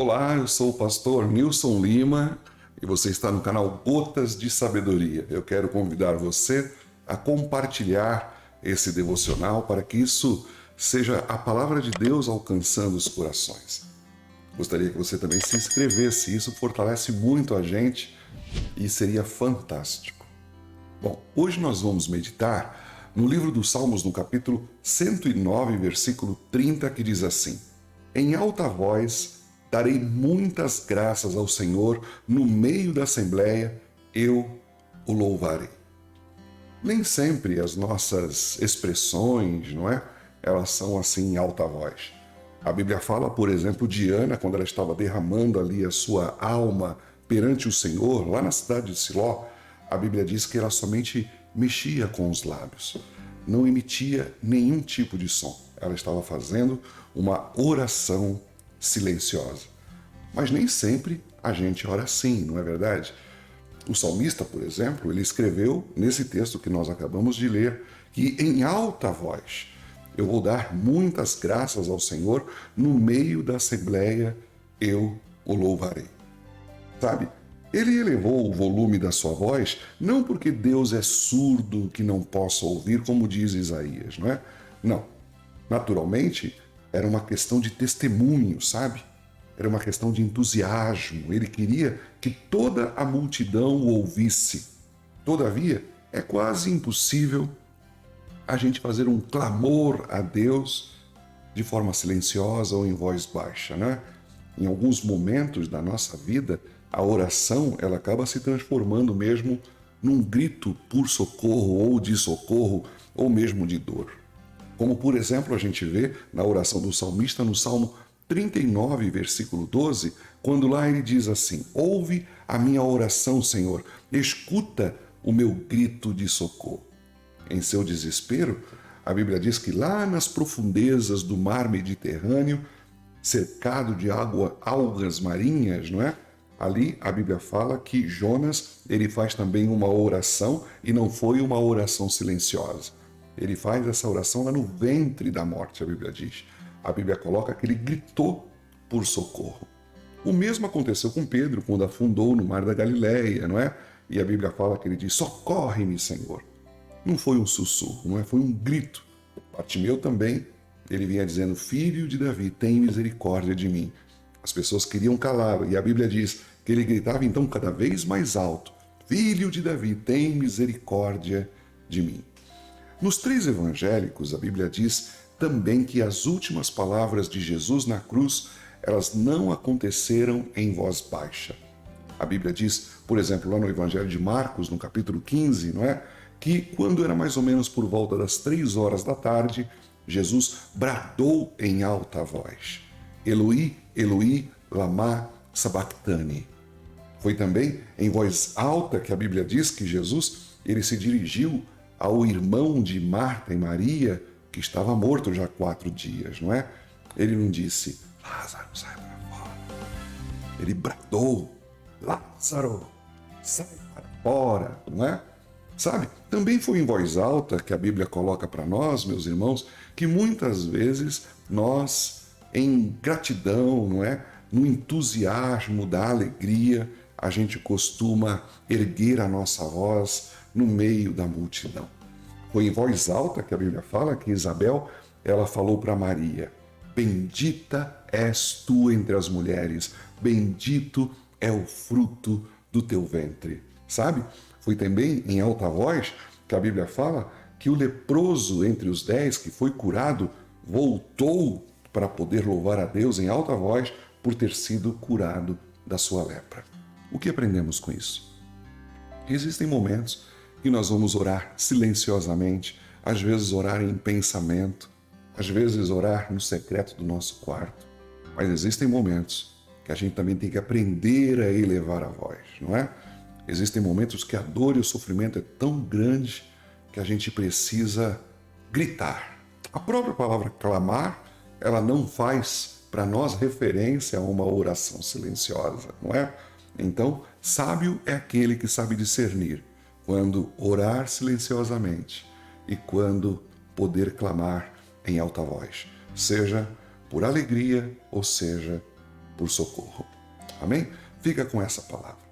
Olá, eu sou o pastor Nilson Lima e você está no canal Gotas de Sabedoria. Eu quero convidar você a compartilhar esse devocional para que isso seja a palavra de Deus alcançando os corações. Gostaria que você também se inscrevesse, isso fortalece muito a gente e seria fantástico. Bom, hoje nós vamos meditar no livro dos Salmos, no capítulo 109, versículo 30, que diz assim: Em alta voz darei muitas graças ao Senhor, no meio da assembleia eu o louvarei. Nem sempre as nossas expressões, não é? Elas são assim em alta voz. A Bíblia fala, por exemplo, de Ana, quando ela estava derramando ali a sua alma perante o Senhor, lá na cidade de Siló. A Bíblia diz que ela somente mexia com os lábios, não emitia nenhum tipo de som. Ela estava fazendo uma oração silenciosa. Mas nem sempre a gente ora assim, não é verdade? O salmista, por exemplo, ele escreveu nesse texto que nós acabamos de ler que em alta voz eu vou dar muitas graças ao Senhor, no meio da assembleia eu o louvarei. Sabe? Ele elevou o volume da sua voz não porque Deus é surdo que não possa ouvir, como diz Isaías, não é? Não. Naturalmente, era uma questão de testemunho, sabe? Era uma questão de entusiasmo. Ele queria que toda a multidão o ouvisse. Todavia, é quase impossível a gente fazer um clamor a Deus de forma silenciosa ou em voz baixa, né? Em alguns momentos da nossa vida, a oração ela acaba se transformando mesmo num grito por socorro ou de socorro ou mesmo de dor. Como, por exemplo, a gente vê na oração do salmista no Salmo 39, versículo 12, quando lá ele diz assim: Ouve a minha oração, Senhor, escuta o meu grito de socorro. Em seu desespero, a Bíblia diz que lá nas profundezas do mar Mediterrâneo, cercado de algas marinhas, não é? Ali a Bíblia fala que Jonas, ele faz também uma oração e não foi uma oração silenciosa. Ele faz essa oração lá no ventre da morte, a Bíblia diz. A Bíblia coloca que ele gritou por socorro. O mesmo aconteceu com Pedro quando afundou no mar da Galileia, não é? E a Bíblia fala que ele diz: socorre-me, Senhor. Não foi um sussurro, não é? Foi um grito. Bartimeu também, ele vinha dizendo: Filho de Davi, tem misericórdia de mim. As pessoas queriam calá-lo e a Bíblia diz que ele gritava então cada vez mais alto: Filho de Davi, tem misericórdia de mim. Nos três evangélicos, a Bíblia diz também que as últimas palavras de Jesus na cruz, elas não aconteceram em voz baixa. A Bíblia diz, por exemplo, lá no Evangelho de Marcos, no capítulo 15, não é? Que quando era mais ou menos por volta das 3 horas da tarde, Jesus bradou em alta voz: Eloi, Eloi, lama sabachthani. Foi também em voz alta que a Bíblia diz que Jesus ele se dirigiu ao irmão de Marta e Maria, que estava morto já há 4 dias, não é? Ele não disse: Lázaro, sai para fora. Ele bradou: Lázaro, sai para fora, não é? Sabe? Também foi em voz alta que a Bíblia coloca para nós, meus irmãos, que muitas vezes nós, em gratidão, não é? No entusiasmo da alegria, a gente costuma erguer a nossa voz no meio da multidão. Foi em voz alta que a Bíblia fala que Isabel, ela falou para Maria: Bendita és tu entre as mulheres, bendito é o fruto do teu ventre. Sabe? Foi também em alta voz que a Bíblia fala que o leproso entre os 10 que foi curado voltou para poder louvar a Deus em alta voz por ter sido curado da sua lepra. O que aprendemos com isso? Existem momentos que nós vamos orar silenciosamente, às vezes orar em pensamento, às vezes orar no secreto do nosso quarto. Mas existem momentos que a gente também tem que aprender a elevar a voz, não é? Existem momentos que a dor e o sofrimento é tão grande que a gente precisa gritar. A própria palavra clamar, ela não faz para nós referência a uma oração silenciosa, não é? Então, sábio é aquele que sabe discernir quando orar silenciosamente e quando poder clamar em alta voz, seja por alegria ou seja por socorro. Amém? Fica com essa palavra.